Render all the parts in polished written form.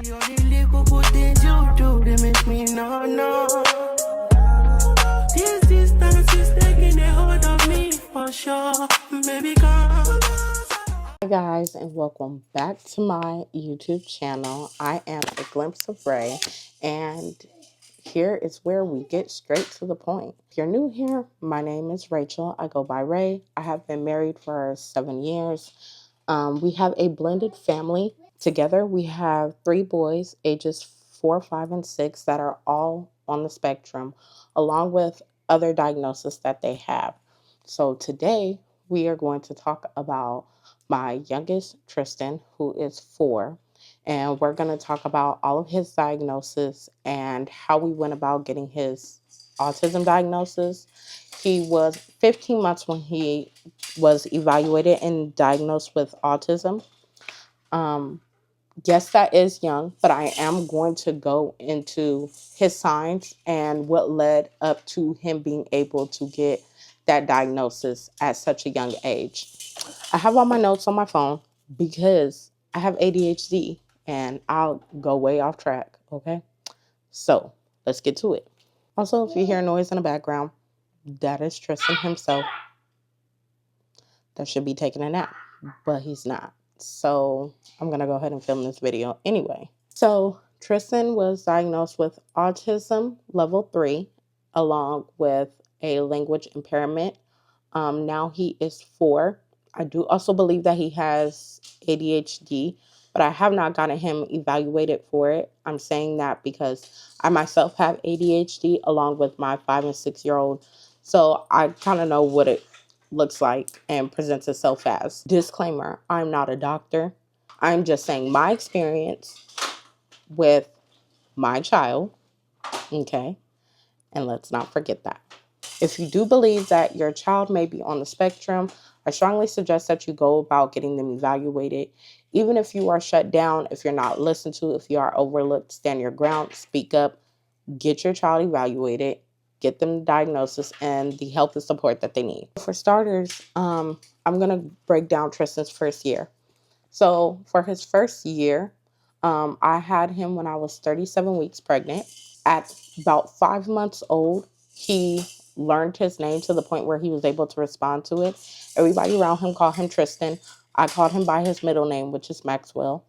The only little good things you do, they make me no. This distance is taking a hold of me for sure. Baby, come. Hi guys, and welcome back to my YouTube channel. I am A Glimpse of Ray, and here is where we get straight to the point. If you're new here, my name is Rachel. I go by Ray. I have been married for 7 years. We have a blended family. Together, we have 3 boys, ages 4, 5, and 6, that are all on the spectrum, along with other diagnoses that they have. So today, we are going to talk about my youngest, Tristan, who is 4, and we're going to talk about all of his diagnosis and how we went about getting his autism diagnosis. He was 15 months when he was evaluated and diagnosed with autism. Yes, that is young, but I am going to go into his signs and what led up to him being able to get that diagnosis at such a young age. I have all my notes on my phone because I have ADHD and I'll go way off track, okay? So let's get to it. Also, if you hear noise in the background, that is Tristan himself that should be taking a nap, but he's not. So I'm going to go ahead and film this video anyway. So Tristan was diagnosed with autism level 3, along with a language impairment. Now he is 4. I do also believe that he has ADHD, but I have not gotten him evaluated for it. I'm saying that because I myself have ADHD along with my 5 and 6-year-old. So I kind of know what it looks like and presents itself as. Disclaimer, I'm not a doctor. I'm just saying my experience with my child, okay? And let's not forget that. If you do believe that your child may be on the spectrum, I strongly suggest that you go about getting them evaluated. Even if you are shut down, if you're not listened to, if you are overlooked, stand your ground, speak up, get your child evaluated, get them the diagnosis and the help and support that they need. For starters, I'm going to break down Tristan's first year. So for his first year, I had him when I was 37 weeks pregnant. At about 5 months old, he learned his name to the point where he was able to respond to it. Everybody around him called him Tristan. I called him by his middle name, which is Maxwell,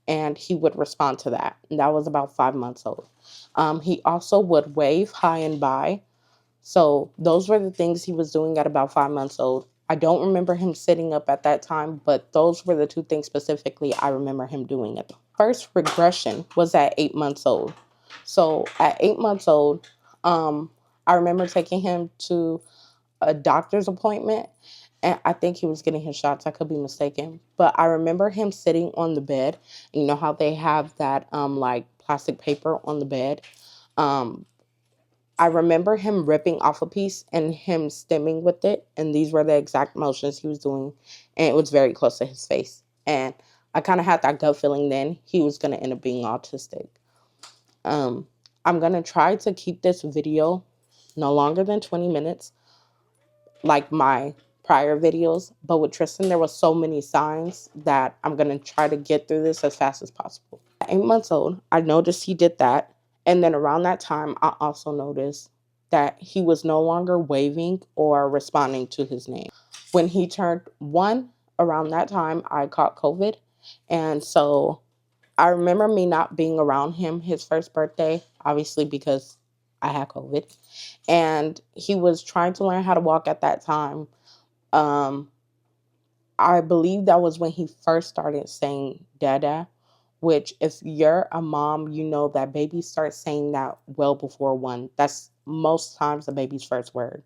and he would respond to that. And that was about 5 months old. He also would wave hi and bye. So those were the things he was doing at about 5 months old. I don't remember him sitting up at that time, but those were the 2 things specifically I remember him doing it. First regression was at 8 months old. So at 8 months old, I remember taking him to a doctor's appointment, and I think he was getting his shots. I could be mistaken, but I remember him sitting on the bed. You know how they have that like plastic paper on the bed. I remember him ripping off a piece and him stimming with it, and these were the exact motions he was doing, and it was very close to his face. And I kind of had that gut feeling then he was going to end up being autistic. I'm going to try to keep this video no longer than 20 minutes, like my prior videos. But with Tristan, there were so many signs that I'm going to try to get through this as fast as possible. At 8 months old, I noticed he did that. And then around that time, I also noticed that he was no longer waving or responding to his name. When he turned 1, around that time, I caught COVID. And so I remember me not being around him his first birthday, obviously because I had COVID. And he was trying to learn how to walk at that time. I believe that was when he first started saying dada, which if you're a mom, you know that babies start saying that well before 1. That's most times the baby's first word.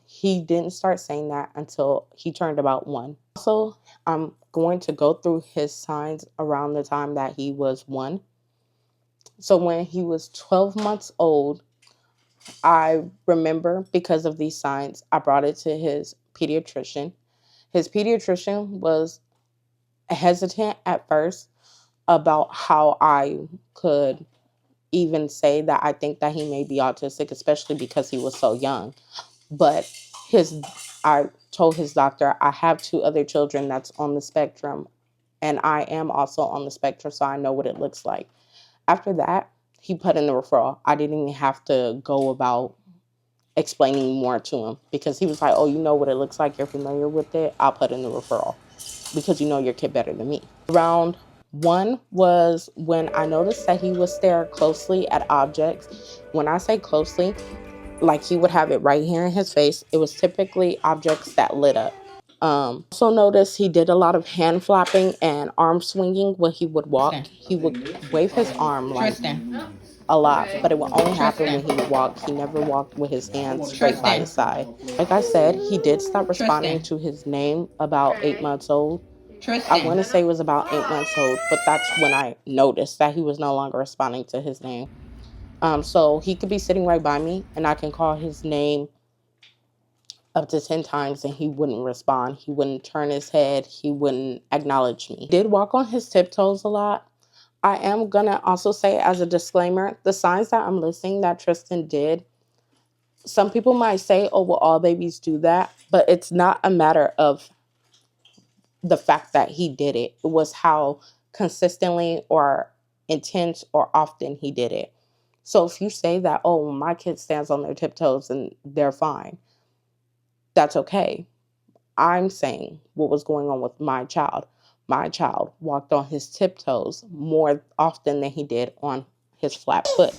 He didn't start saying that until he turned about 1. Also, I'm going to go through his signs around the time that he was 1. So when he was 12 months old, I remember because of these signs, I brought it to his pediatrician. His pediatrician was hesitant at first about how I could even say that I think that he may be autistic, especially because he was so young. But I told his doctor, I have 2 other children that's on the spectrum. And I am also on the spectrum, so I know what it looks like. After that, he put in the referral. I didn't even have to go about explaining more to him because he was like, oh, you know what it looks like. You're familiar with it. I'll put in the referral because you know your kid better than me. Round one was when I noticed that he would stare closely at objects. When I say closely, like he would have it right here in his face. It was typically objects that lit up. Also noticed he did a lot of hand flapping and arm swinging when he would walk. He would wave his arm like a lot, but it would only happen when he would walk. He never walked with his hands straight by his side. Like I said, he did stop responding to his name about 8 months old. I want to say it was about 8 months old, but that's when I noticed that he was no longer responding to his name. So he could be sitting right by me and I can call his name up to 10 times and he wouldn't respond. He wouldn't turn his head. He wouldn't acknowledge me. He did walk on his tiptoes a lot. I am going to also say as a disclaimer, the signs that I'm listing that Tristan did, some people might say, oh, well, all babies do that. But it's not a matter of the fact that he did it. It was how consistently or intense or often he did it. So if you say that, oh, my kid stands on their tiptoes and they're fine, that's okay. I'm saying what was going on with my child. My child walked on his tiptoes more often than he did on his flat foot.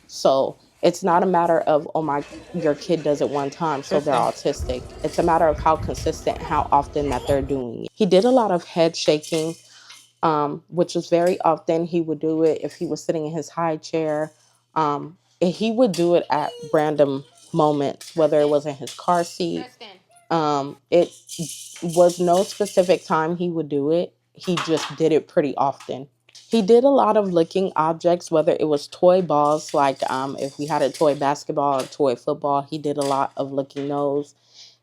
So it's not a matter of, oh my, your kid does it one time, so they're autistic. It's a matter of how consistent, how often that they're doing it. He did a lot of head shaking, which was very often. He would do it if he was sitting in his high chair. And he would do it at random moments, whether it was in his car seat. It was no specific time he would do it. He just did it pretty often. He did a lot of licking objects, whether it was toy balls, like if we had a toy basketball or toy football, he did a lot of licking those.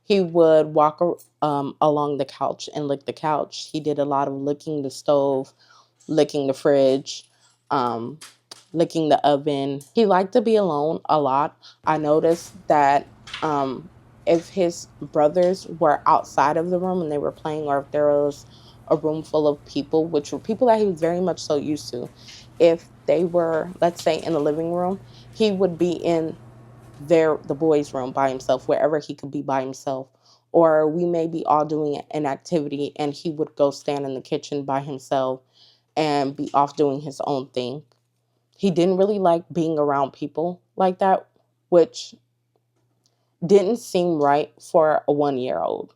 He would walk along the couch and lick the couch. He did a lot of licking the stove, licking the fridge, um, licking the oven. He liked to be alone a lot. I noticed that if his brothers were outside of the room and they were playing, or if there was a room full of people, which were people that he was very much so used to, if they were, let's say, in the living room, he would be in the boys' room by himself, wherever he could be by himself. Or we may be all doing an activity and he would go stand in the kitchen by himself and be off doing his own thing. He didn't really like being around people like that, which didn't seem right for a 1-year-old,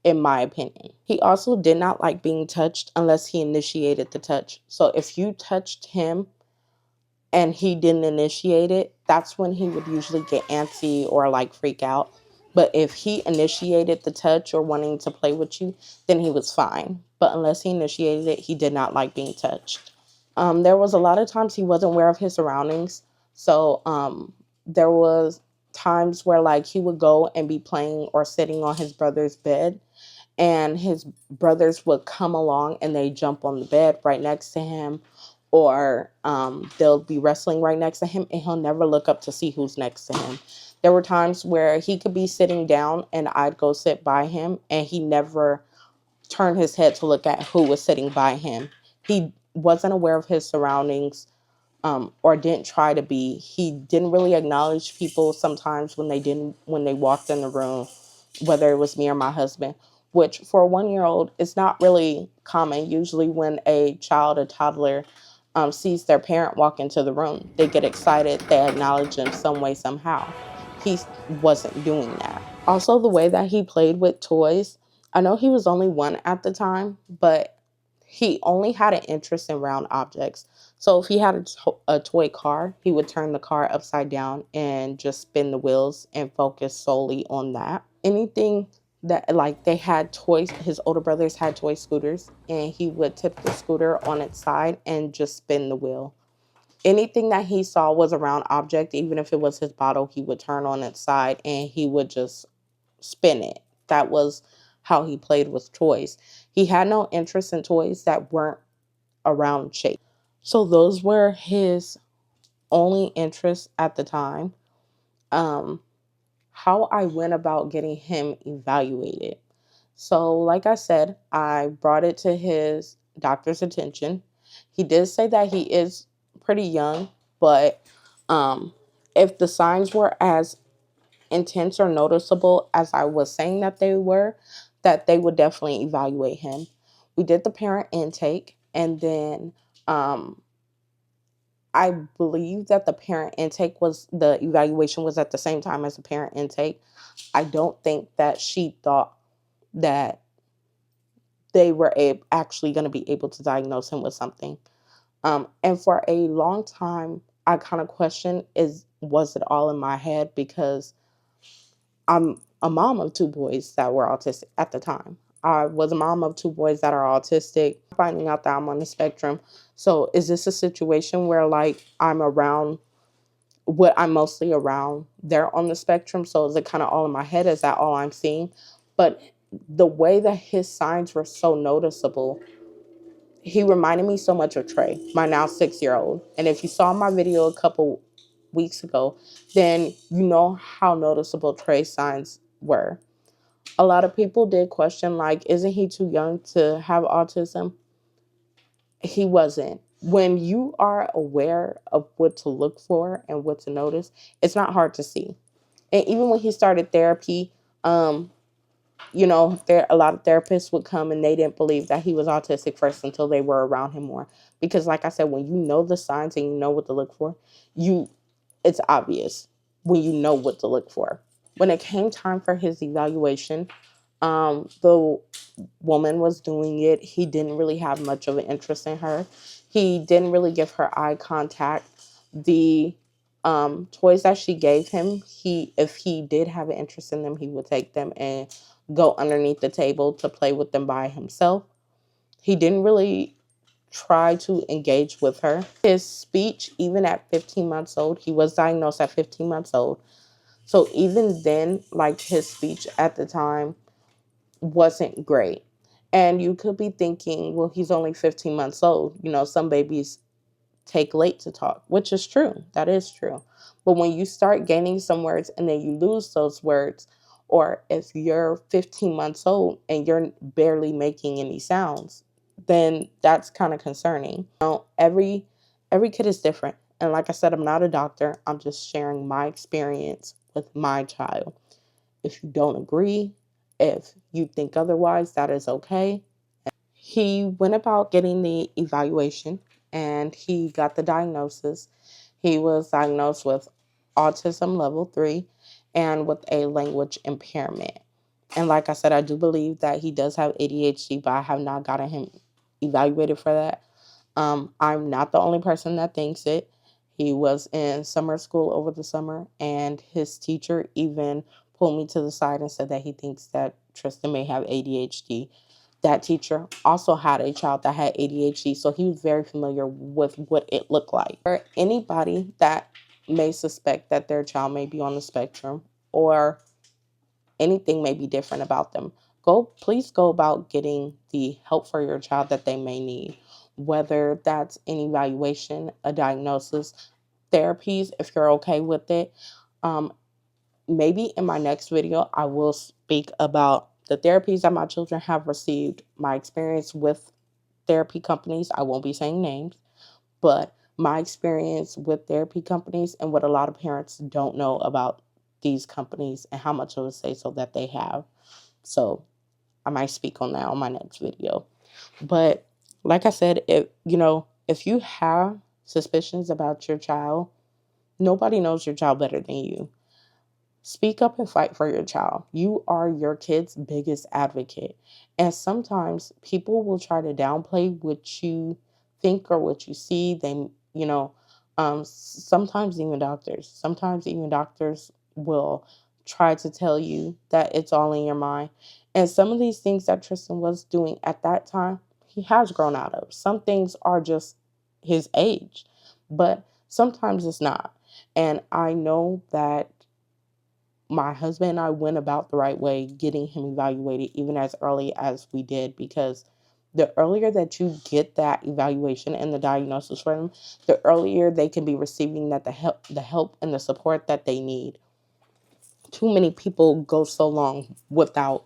in my opinion. He also did not like being touched unless he initiated the touch. So if you touched him and he didn't initiate it, that's when he would usually get antsy or like freak out. But if he initiated the touch or wanting to play with you, then he was fine. But unless he initiated it, he did not like being touched. There was a lot of times he wasn't aware of his surroundings. So there was times where like he would go and be playing or sitting on his brother's bed, and his brothers would come along and they jump on the bed right next to him, or they'll be wrestling right next to him and he'll never look up to see who's next to him. There were times where he could be sitting down and I'd go sit by him and he never turned his head to look at who was sitting by him. He wasn't aware of his surroundings, or didn't try to be. He didn't really acknowledge people sometimes when they walked in the room, whether it was me or my husband, which for a 1-year-old is not really common. Usually when a toddler, sees their parent walk into the room, they get excited, they acknowledge them some way, somehow. He wasn't doing that. Also, the way that he played with toys, I know he was only 1 at the time, but he only had an interest in round objects. So if he had a toy car, he would turn the car upside down and just spin the wheels and focus solely on that. Anything that, like, they had toys, his older brothers had toy scooters, and he would tip the scooter on its side and just spin the wheel. Anything that he saw was a round object, even if it was his bottle, he would turn on its side and he would just spin it. That was how he played with toys. He had no interest in toys that weren't a round shape. So those were his only interests at the time. How I went about getting him evaluated. So like I said, I brought it to his doctor's attention. He did say that he is pretty young, but um, if the signs were as intense or noticeable as I was saying that they were, that they would definitely evaluate him. We did the parent intake, and then I believe that the parent intake was the evaluation was at the same time as the parent intake. I don't think that she thought that they were actually going to be able to diagnose him with something. And for a long time, I kind of questioned, was it all in my head, because I'm a mom of two boys that were autistic at the time. I was a mom of two boys that are autistic, finding out that I'm on the spectrum. So is this a situation where like I'm around what I'm mostly around? They're on the spectrum. So is it kind of all in my head? Is that all I'm seeing? But the way that his signs were so noticeable, he reminded me so much of Trey, my now 6-year old. And if you saw my video a couple weeks ago, then you know how noticeable Trey's signs were. A lot of people did question, like, isn't he too young to have autism? He wasn't. When you are aware of what to look for and what to notice, it's not hard to see. And even when he started therapy, um, there a lot of therapists would come and they didn't believe that he was autistic first until they were around him more. Because like I said, when you know the signs and you know what to look for, you it's obvious when you know what to look for. When it came time for his evaluation, the woman was doing it. He didn't really have much of an interest in her. He didn't really give her eye contact. The toys that she gave him, if he did have an interest in them, he would take them and go underneath the table to play with them by himself. He didn't really try to engage with her. His speech, even at 15 months old, he was diagnosed at 15 months old. So even then, like, his speech at the time wasn't great. And you could be thinking, well, he's only 15 months old. Some babies take late to talk, which is true. That is true. But when you start gaining some words and then you lose those words, or if you're 15 months old and you're barely making any sounds, then that's kind of concerning. Every kid is different. And like I said, I'm not a doctor. I'm just sharing my experience with my child. If you don't agree, if you think otherwise, that is okay. He went about getting the evaluation and he got the diagnosis. He was diagnosed with autism level 3 and with a language impairment. And like I said, I do believe that he does have ADHD, but I have not gotten him evaluated for that. I'm not the only person that thinks it. He was in summer school over the summer, and his teacher even pulled me to the side and said that he thinks that Tristan may have ADHD. That teacher also had a child that had ADHD, so he was very familiar with what it looked like. For anybody that may suspect that their child may be on the spectrum or anything may be different about them, please go about getting the help for your child that they may need, whether that's an evaluation, a diagnosis, therapies, if you're okay with it. Um, Maybe in my next video, I will speak about the therapies that my children have received, my experience with therapy companies. I won't be saying names, but my experience with therapy companies and what a lot of parents don't know about these companies and how much of a say so that they have. So I might speak on that on my next video. But like I said, if you have suspicions about your child, nobody knows your child better than you. Speak up and fight for your child. You are your kid's biggest advocate. And sometimes people will try to downplay what you think or what you see. Sometimes even doctors will try to tell you that it's all in your mind. And some of these things that Tristan was doing at that time, he has grown out of. Some things are just his age, but sometimes it's not. And I know that my husband and I went about the right way getting him evaluated even as early as we did, because the earlier that you get that evaluation and the diagnosis for them, the earlier they can be receiving the help and the support that they need. Too many people go so long without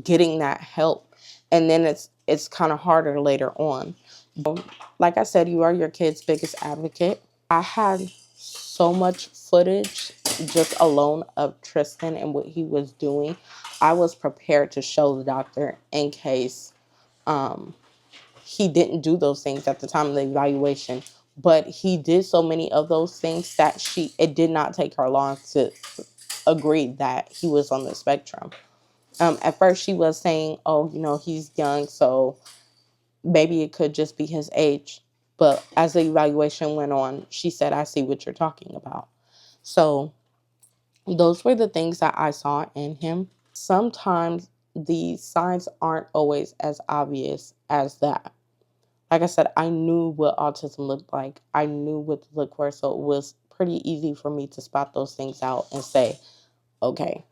getting that help, and then it's kind of harder later on. Like I said, you are your kid's biggest advocate. I had so much footage just alone of Tristan and what he was doing. I was prepared to show the doctor in case he didn't do those things at the time of the evaluation. But he did so many of those things that it did not take her long to agree that he was on the spectrum. At first she was saying, oh, he's young, so maybe it could just be his age. But as the evaluation went on, she said, I see what you're talking about. So those were the things that I saw in him. Sometimes the signs aren't always as obvious as that. Like I said, I knew what autism looked like. I knew what to look for. So it was pretty easy for me to spot those things out and say, okay,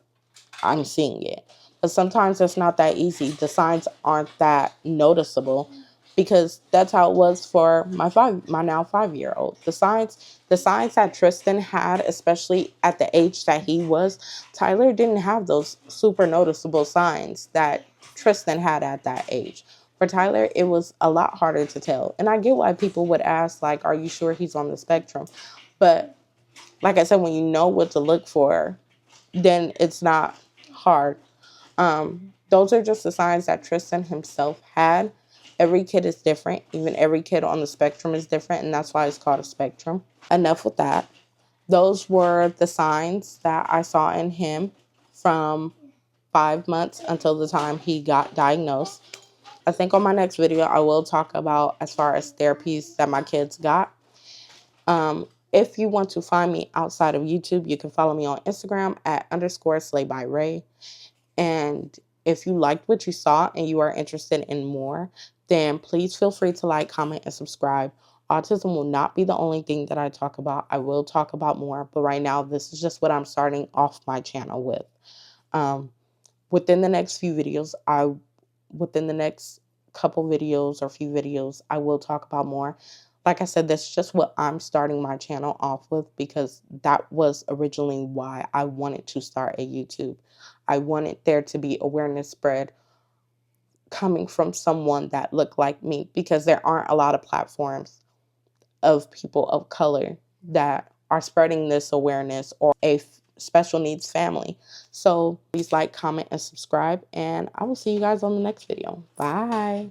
I'm seeing it. But sometimes it's not that easy. The signs aren't that noticeable because that's how it was for my now 5-year-old. The signs that Tristan had, especially at the age that he was, Tyler didn't have those super noticeable signs that Tristan had at that age. For Tyler, it was a lot harder to tell. And I get why people would ask, like, are you sure he's on the spectrum? But like I said, when you know what to look for, then it's not hard. Those are just the signs that Tristan himself had. Every kid is different. Even every kid on the spectrum is different, and that's why it's called a spectrum. Enough with that. Those were the signs that I saw in him from 5 months until the time he got diagnosed. I think on my next video, I will talk about as far as therapies that my kids got. If you want to find me outside of YouTube, you can follow me on Instagram at _SlayByRay. And if you liked what you saw and you are interested in more, then please feel free to like, comment, and subscribe. Autism will not be the only thing that I talk about. I will talk about more, but right now this is just what I'm starting off my channel with. Within the next within the next couple videos or few videos, I will talk about more. Like I said, that's just what I'm starting my channel off with because that was originally why I wanted to start a YouTube. I wanted there to be awareness spread coming from someone that looked like me because there aren't a lot of platforms of people of color that are spreading this awareness or a special needs family. So please like, comment, and subscribe, and I will see you guys on the next video. Bye.